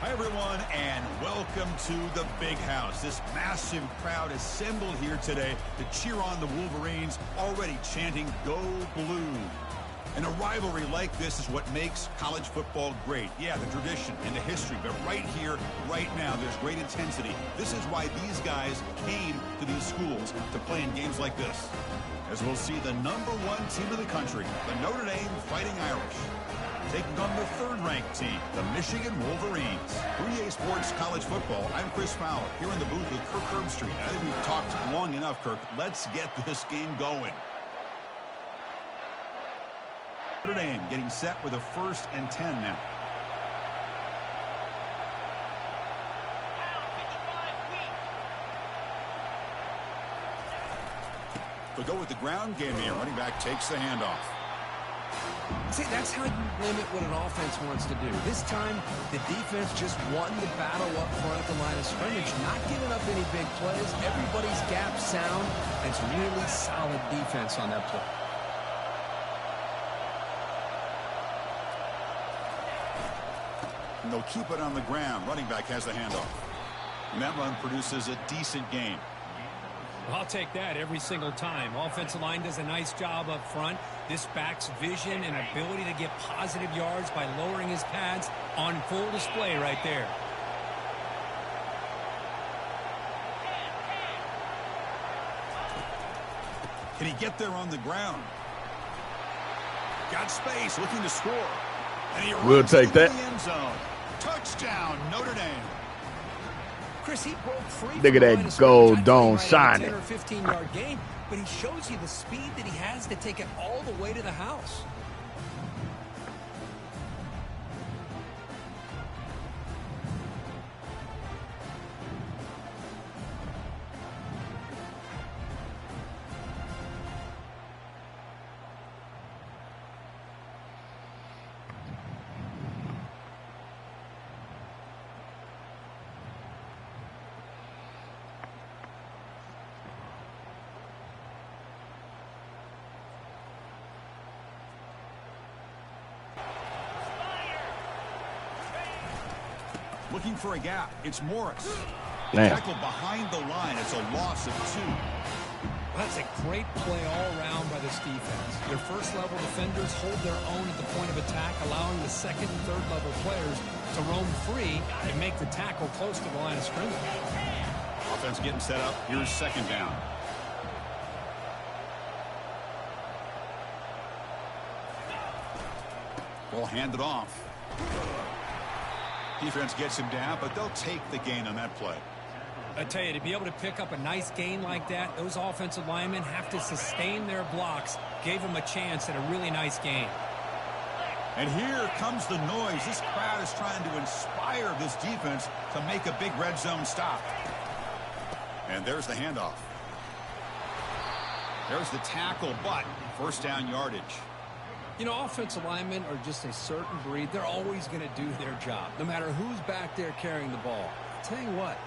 Hi, everyone, and welcome to the Big House. This massive crowd assembled here today to cheer on the Wolverines, already chanting, "Go Blue." And a rivalry like this is what makes college football great. Yeah, the tradition and the history, but right here, right now, there's great intensity. This is why these guys came to these schools to play in games like this. As we'll see the #1 team in the country, the Notre Dame Fighting Irish, taking on the third-ranked team, the Michigan Wolverines. For EA Sports College Football, I'm Chris Fowler, here in the booth with Kirk Herbstreit. I think we've talked long enough, Kirk. Let's get this game going. Notre Dame getting set with a 1st and 10 now. They'll go with the ground game here. Running back takes the handoff. See, that's how you limit what an offense wants to do. This time, the defense just won the battle up front at the line of scrimmage, not giving up any big plays. Everybody's gap sound, and it's really solid defense on that play. And they'll keep it on the ground. Running back has the handoff. And that run produces a decent gain. I'll take that every single time. Offensive line does a nice job up front. This back's vision and ability to get positive yards by lowering his pads on full display right there. Can he get there on the ground? Got space, looking to score. And he We'll take that. the end zone. Touchdown, Notre Dame. Chris, he broke free. Look at that gold dome shining. 10 or 15-yard gain, but he shows you the speed that he has to take it all the way to the house. Looking for a gap. It's Morris. Man. Tackle behind the line. It's a loss of 2. That's a great play all around by this defense. Your first-level defenders hold their own at the point of attack, allowing the second and third-level players to roam free and make the tackle close to the line of scrimmage. Offense getting set up. Here's 2nd down. Ball handed off. Defense gets him down, but they'll take the gain on that play. I tell you, to be able to pick up a nice gain like that, those offensive linemen have to sustain their blocks. Gave them a chance at a really nice gain. And here comes the noise. This crowd is trying to inspire this defense to make a big red zone stop. And there's the handoff. There's the tackle, but 1st down yardage. You know, offensive linemen are just a certain breed. They're always going to do their job, no matter who's back there carrying the ball. I'll tell you what,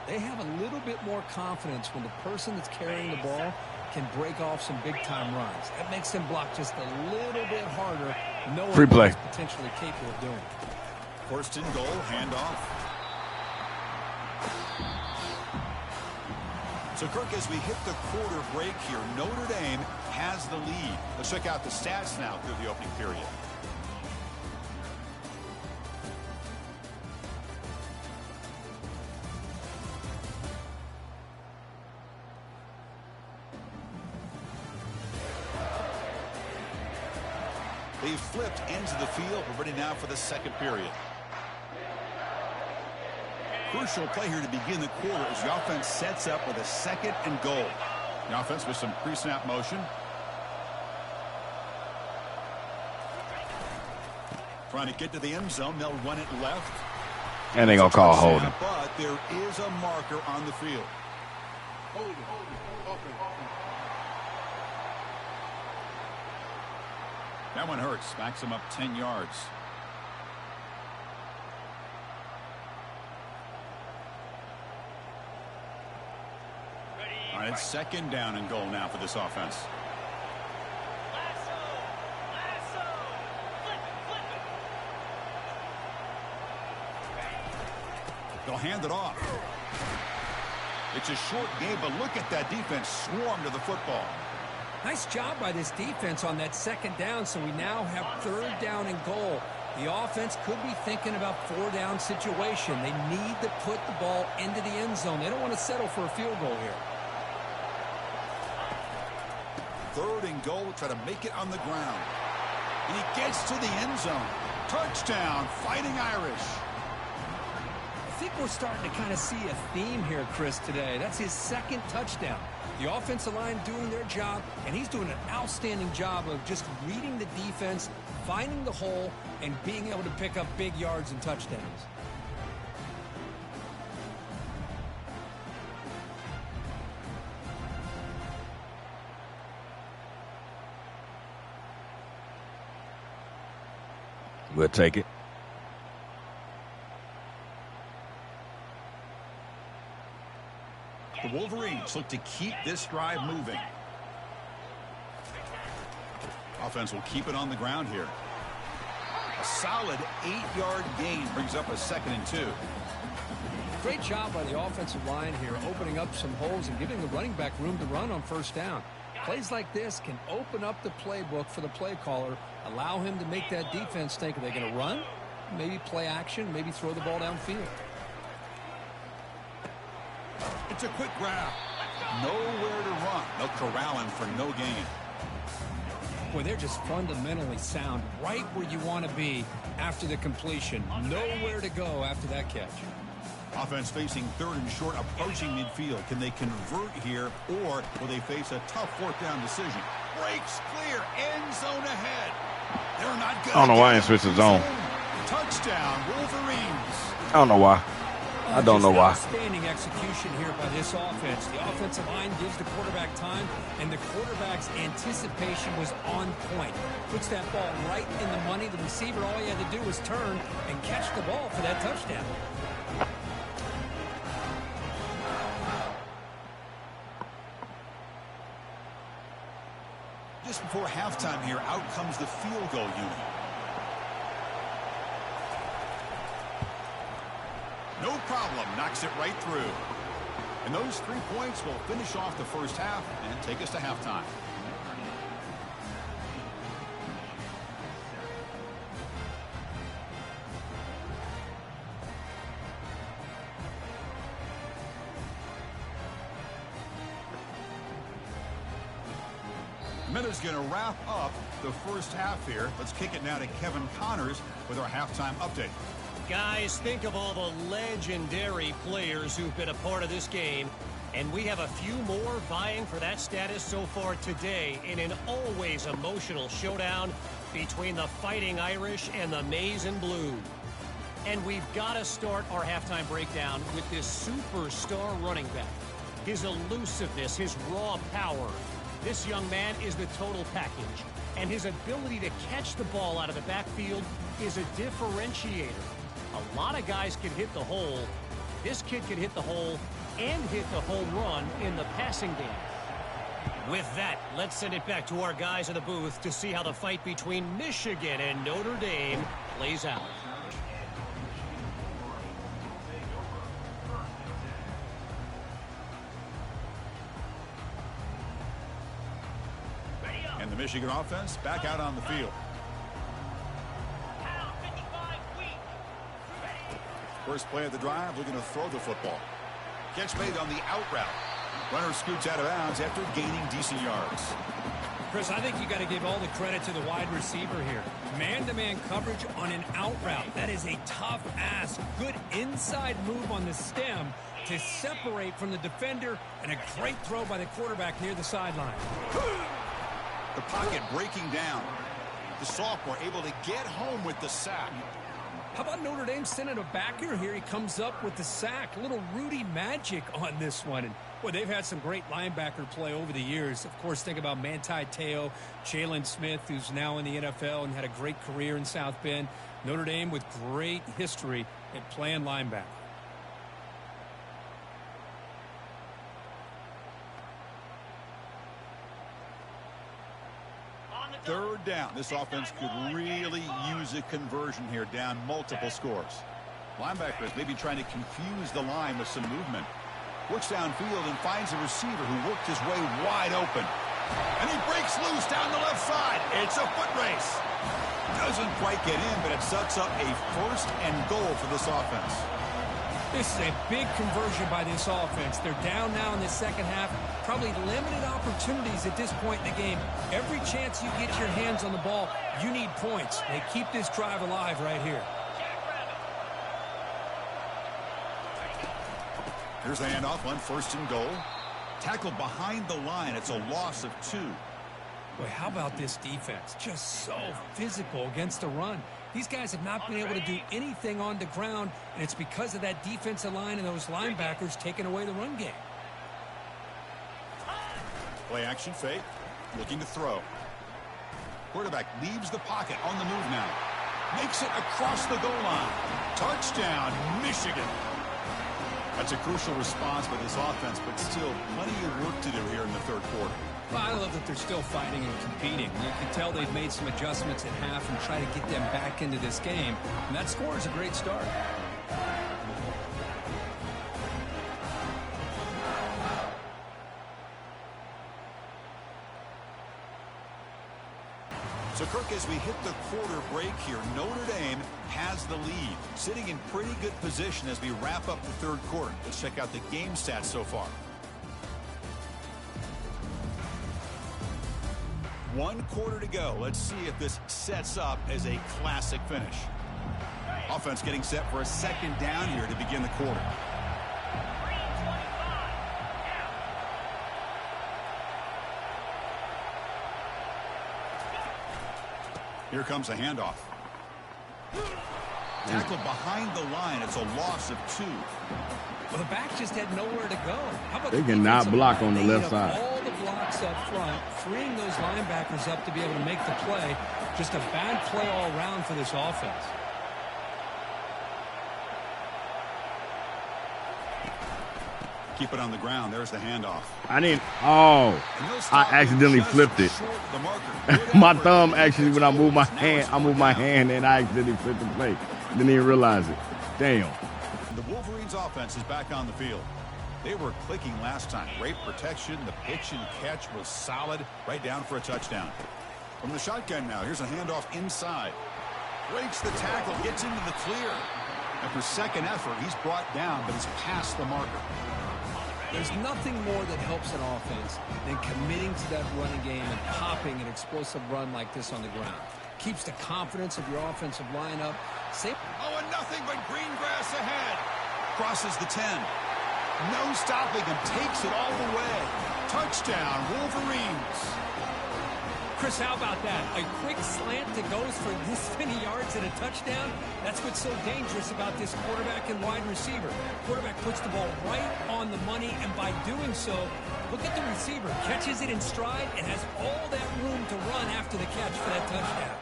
they have a little bit more confidence when the person that's carrying the ball can break off some big-time runs. That makes them block just a little bit harder, knowing Free play. what he's potentially capable of doing. 1st and goal, handoff. So, Kirk, as we hit the quarter break here, Notre Dame has the lead. Let's check out the stats now through the opening period. They've flipped into the field. We're ready now for the 2nd period. Crucial play here to begin the quarter as the offense sets up with a 2nd and goal. The offense with some pre-snap motion. Trying to get to the end zone. They'll run it left. And they gonna call holding. But there is a marker on the field. That one hurts. Backs him up 10 yards. All right, it's 2nd down and goal now for this offense. They'll hand it off. It's a short game, but look at that defense swarm to the football. Nice job by this defense on that second down, so we now have 3rd down and goal. The offense could be thinking about 4-down situation. They need to put the ball into the end zone. They don't want to settle for a field goal here. 3rd and goal, try to make it on the ground. And he gets to the end zone. Touchdown, Fighting Irish. I think we're starting to kind of see a theme here, Chris, today. That's his 2nd touchdown. The offensive line doing their job, and he's doing an outstanding job of just reading the defense, finding the hole, and being able to pick up big yards and touchdowns. We'll take it. The Wolverines look to keep this drive moving. Offense will keep it on the ground here. A solid 8-yard gain brings up a 2nd and 2. Great job by the offensive line here, opening up some holes and giving the running back room to run on 1st down. Plays like this can open up the playbook for the play caller, allow him to make that defense think, are they going to run? Maybe play action, maybe throw the ball downfield. It's a quick grab. Nowhere to run. They'll corral him for no gain. Boy, they're just fundamentally sound, right where you want to be after the completion. Nowhere to go after that catch. Offense facing 3rd and short, approaching midfield. Can they convert here, or will they face a tough 4th down decision? Breaks clear, end zone ahead. They're not good. I don't know why I didn't switch the zone. Touchdown, Wolverines. I don't know why. I don't know why. Outstanding execution here by this offense. The offensive line gives the quarterback time, and the quarterback's anticipation was on point. Puts that ball right in the money. The receiver, all he had to do was turn and catch the ball for that touchdown. Just before halftime here, out comes the field goal unit. No problem, knocks it right through. And those 3 points will finish off the 1st half and take us to halftime. Miller's going to wrap up the 1st half here. Let's kick it now to Kevin Connors with our halftime update. Guys, think of all the legendary players who've been a part of this game, and we have a few more vying for that status so far today in an always emotional showdown between the Fighting Irish and the Maize and Blue. And we've got to start our halftime breakdown with this superstar running back. His elusiveness, his raw power. This young man is the total package, and his ability to catch the ball out of the backfield is a differentiator. A lot of guys can hit the hole. This kid can hit the hole and hit the home run in the passing game. With that, let's send it back to our guys in the booth to see how the fight between Michigan and Notre Dame plays out. And the Michigan offense back out on the field. First play of the drive, looking to throw the football. Catch made on the out route. Runner scoots out of bounds after gaining decent yards. Chris, I think you got to give all the credit to the wide receiver here. Man-to-man coverage on an out route. That is a tough ask. Good inside move on the stem to separate from the defender, and a great throw by the quarterback near the sideline. The pocket breaking down. The sophomore able to get home with the sack. How about Notre Dame sending a backer here? He comes up with the sack. A little Rudy magic on this one. And, boy, they've had some great linebacker play over the years. Of course, think about Manti Te'o, Jalen Smith, who's now in the NFL and had a great career in South Bend. Notre Dame with great history at playing linebacker. Third down. This offense could really use a conversion here, down multiple scores. Linebackers maybe trying to confuse the line with some movement. Looks downfield and finds a receiver who worked his way wide open. And he breaks loose down the left side. It's a foot race. Doesn't quite get in, but it sets up a 1st and goal for this offense. This is a big conversion by this offense. They're down now in the second half. Probably limited opportunities at this point in the game. Every chance you get your hands on the ball, you need points. They keep this drive alive right here. Here's the handoff on 1st and goal. Tackled behind the line. It's a loss of 2. Boy, how about this defense? Just so physical against the run. These guys have not been able to do anything on the ground, and it's because of that defensive line and those linebackers taking away the run game. Play action fake. Looking to throw. Quarterback leaves the pocket on the move now. Makes it across the goal line. Touchdown, Michigan. That's a crucial response by this offense, but still plenty of work to do here in the 3rd quarter. Well, I love that they're still fighting and competing. You can tell they've made some adjustments at half and try to get them back into this game. And that score is a great start. So, Kirk, as we hit the quarter break here, Notre Dame has the lead, sitting in pretty good position as we wrap up the 3rd quarter. Let's check out the game stats so far. 1 quarter to go. Let's see if this sets up as a classic finish. Offense getting set for a 2nd down here to begin the quarter. Here comes a handoff. Tackled behind the line. It's a loss of 2. Well, the back just had nowhere to go. How about they cannot block on the left side. All the blocks up front, freeing those linebackers up to be able to make the play. Just a bad play all around for this offense. Keep it on the ground. There's the handoff. I accidentally flipped it. My thumb actually, when I move my hand and I accidentally flipped the play. Didn't even realize it. Damn. The Wolverines offense is back on the field. They were clicking last time. Great protection. The pitch and catch was solid. Right down for a touchdown. From the shotgun now, here's a handoff inside. Breaks the tackle, gets into the clear. After 2nd effort, he's brought down, but he's past the marker. There's nothing more that helps an offense than committing to that running game and popping an explosive run like this on the ground. Keeps the confidence of your offensive lineup. And nothing but green grass ahead. Crosses the 10. No stopping him. Takes it all the way. Touchdown, Wolverines. Chris, how about that? A quick slant that goes for this many yards and a touchdown? That's what's so dangerous about this quarterback and wide receiver. Quarterback puts the ball right on the money, and by doing so, look at the receiver. Catches it in stride and has all that room to run after the catch for that touchdown.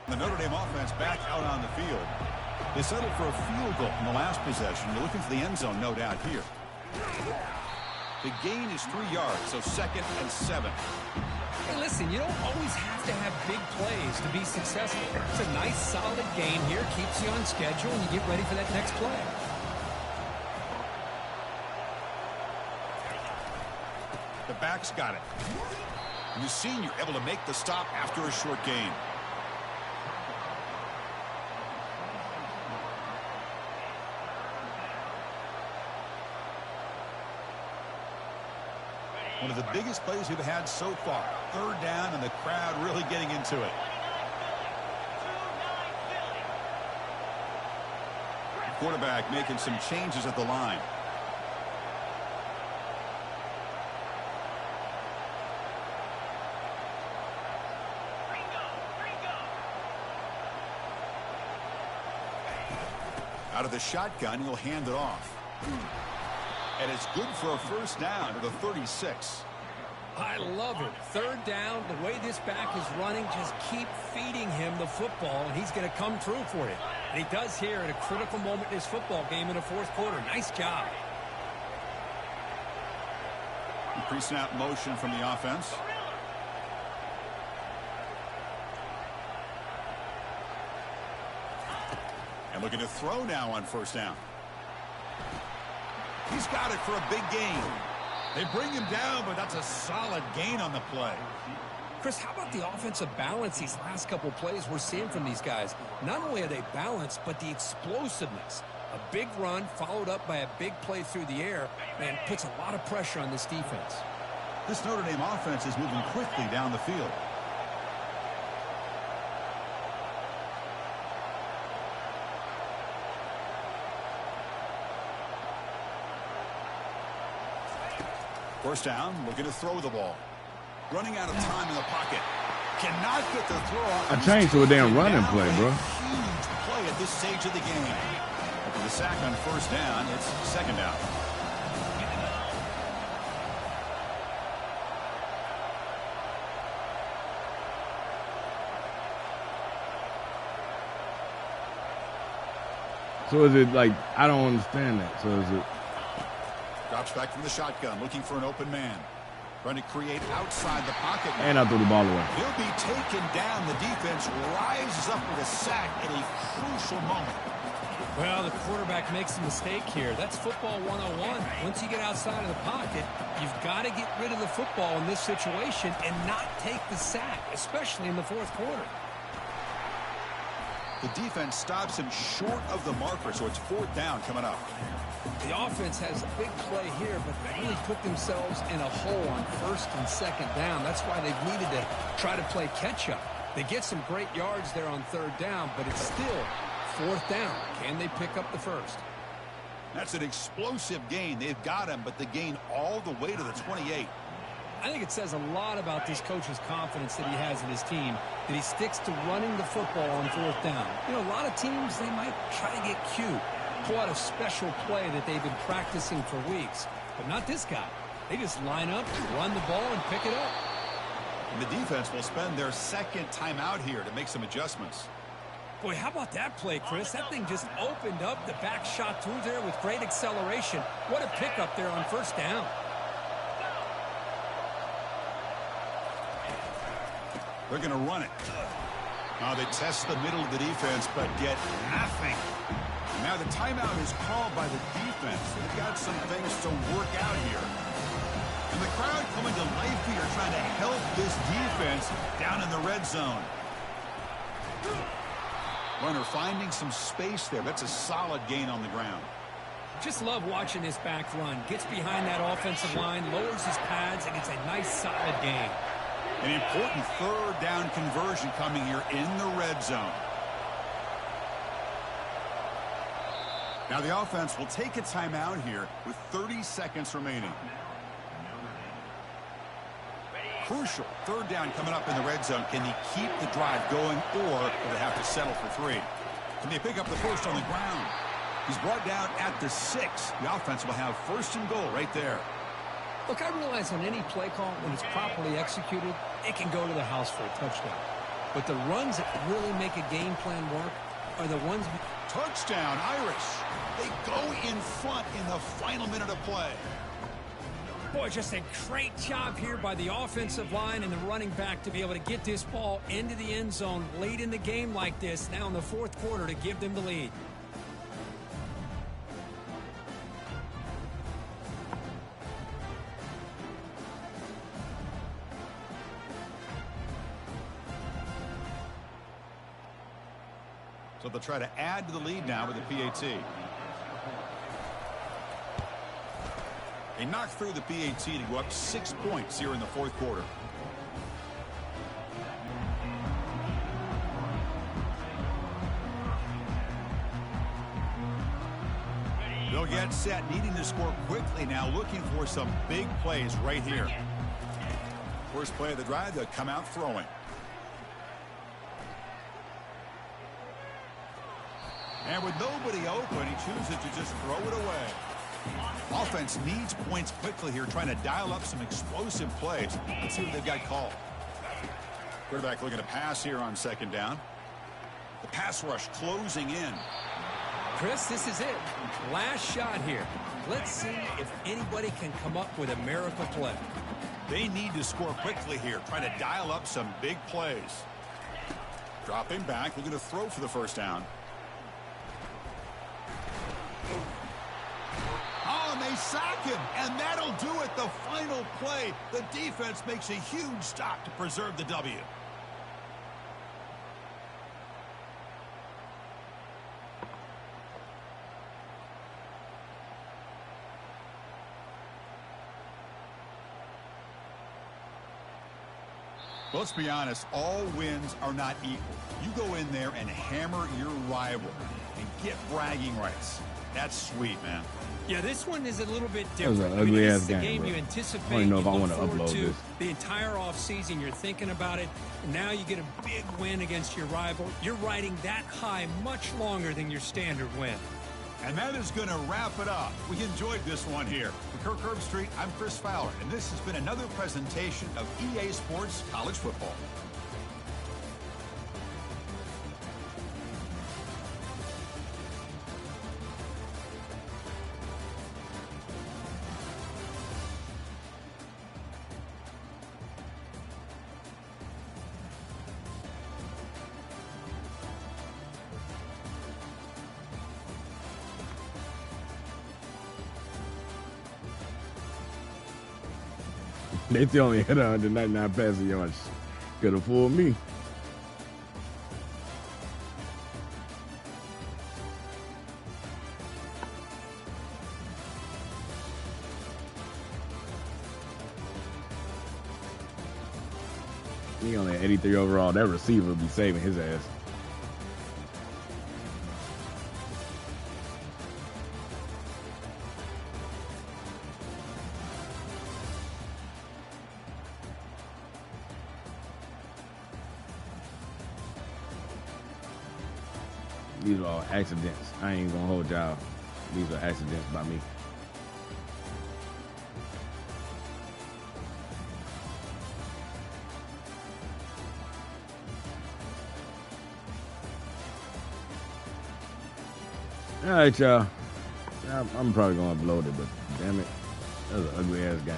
The Notre Dame offense back out on the field. They settled for a field goal in the last possession. They're looking for the end zone, no doubt, here. The gain is 3 yards, so 2nd and 7. Hey, listen, you don't always have to have big plays to be successful. It's a nice, solid gain here. Keeps you on schedule, and you get ready for that next play. The back's got it. And the senior able to make the stop after a short gain. One of the biggest plays we've had so far. 3rd down, and the crowd really getting into it. The quarterback making some changes at the line. Out of the shotgun, he'll hand it off. And it's good for a 1st down to the 36. I love it. 3rd down, the way this back is running, just keep feeding him the football, and he's going to come through for you. And he does here at a critical moment in this football game in the 4th quarter. Nice job. Pre-snap motion from the offense. And looking to throw now on first down. He's got it for a big gain. They bring him down, but that's a solid gain on the play. Chris, how about the offensive balance these last couple plays we're seeing from these guys? Not only are they balanced, but the explosiveness. A big run followed up by a big play through the air, man, puts a lot of pressure on this defense. This Notre Dame offense is moving quickly down the field. First down, looking to throw the ball. Running out of time in the pocket. Cannot get the throw off. I changed to a damn running play, bro. Huge play at this stage of the game. After the sack on first down, it's second down. So is it like, I don't understand that. So is it? Drops back from the shotgun, looking for an open man. Trying to create outside the pocket. And I threw the ball away. He'll be taken down. The defense rises up with a sack at a crucial moment. Well, the quarterback makes a mistake here. That's football 101. Once you get outside of the pocket, you've got to get rid of the football in this situation and not take the sack, especially in the fourth quarter. The defense stops him short of the marker, so it's fourth down coming up. The offense has a big play here, but they really put themselves in a hole on first and second down. That's why they've needed to try to play catch-up. They get some great yards there on third down, but it's still fourth down. Can they pick up the first? That's an explosive gain. They've got him, but the gain all the way to the 28. I think it says a lot about this coach's confidence that he has in his team, that he sticks to running the football on fourth down. You know, a lot of teams, they might try to get cute, pull out a special play that they've been practicing for weeks, but not this guy. They just line up, run the ball, and pick it up. And the defense will spend their second timeout here to make some adjustments. Boy, how about that play, Chris? That thing just opened up. The back shot through there with great acceleration. What a pickup there on first down. They're going to run it. Now they test the middle of the defense, but get nothing. Now the timeout is called by the defense. They've got some things to work out here. And the crowd coming to life here, trying to help this defense down in the red zone. Runner finding some space there. That's a solid gain on the ground. Just love watching this back run. Gets behind that offensive line, lowers his pads, and it's a nice, solid gain. An important third down conversion coming here in the red zone. Now the offense will take a timeout here with 30 seconds remaining. Crucial third down coming up in the red zone. Can they keep the drive going, or will they have to settle for 3? Can they pick up the first on the ground? He's brought down at the 6. The offense will have first and goal right there. Look, I realize on any play call, when it's properly executed, it can go to the house for a touchdown. But the runs that really make a game plan work are the ones... Touchdown, Irish. They go in front in the final minute of play. Boy, just a great job here by the offensive line and the running back to be able to get this ball into the end zone late in the game like this, now in the fourth quarter, to give them the lead. So they'll try to add to the lead now with the PAT. They knock through the PAT to go up 6 points here in the fourth quarter. They'll get set, needing to score quickly now, looking for some big plays right here. First play of the drive, they'll come out throwing. And with nobody open, he chooses to just throw it away. Offense needs points quickly here, trying to dial up some explosive plays. Let's see what they've got called. Quarterback looking to pass here on second down. The pass rush closing in. Chris, this is it. Last shot here. Let's see if anybody can come up with a miracle play. They need to score quickly here, trying to dial up some big plays. Dropping back, looking to throw for the first down. Oh, and they sack him, and that'll do it, the final play. The defense makes a huge stop to preserve the W. Let's be honest, all wins are not equal. You go in there and hammer your rival and get bragging rights. That's sweet, man. Yeah, this one is a little bit different. That was an ugly ass this is the game, game bro. you anticipate. I don't even know if I you want to look forward upload to this. the entire offseason. You're thinking about it. And now you get a big win against your rival. You're riding that high much longer than your standard win. And that is going to wrap it up. We enjoyed this one here. For Kirk Herbstreit, I'm Chris Fowler, and this has been another presentation of EA Sports College Football. They still only hit 199 passing yards. Could have fooled me. He only had 83 overall. That receiver would be saving his ass. These are all accidents. I ain't gonna hold y'all. These are accidents by me. All right, y'all. I'm probably gonna upload it, but damn it, that's an ugly ass game.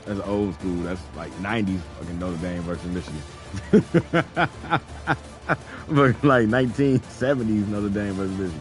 That's old school. That's like 90s fucking Notre Dame versus Michigan. Like 1970s Notre Dame versus Michigan.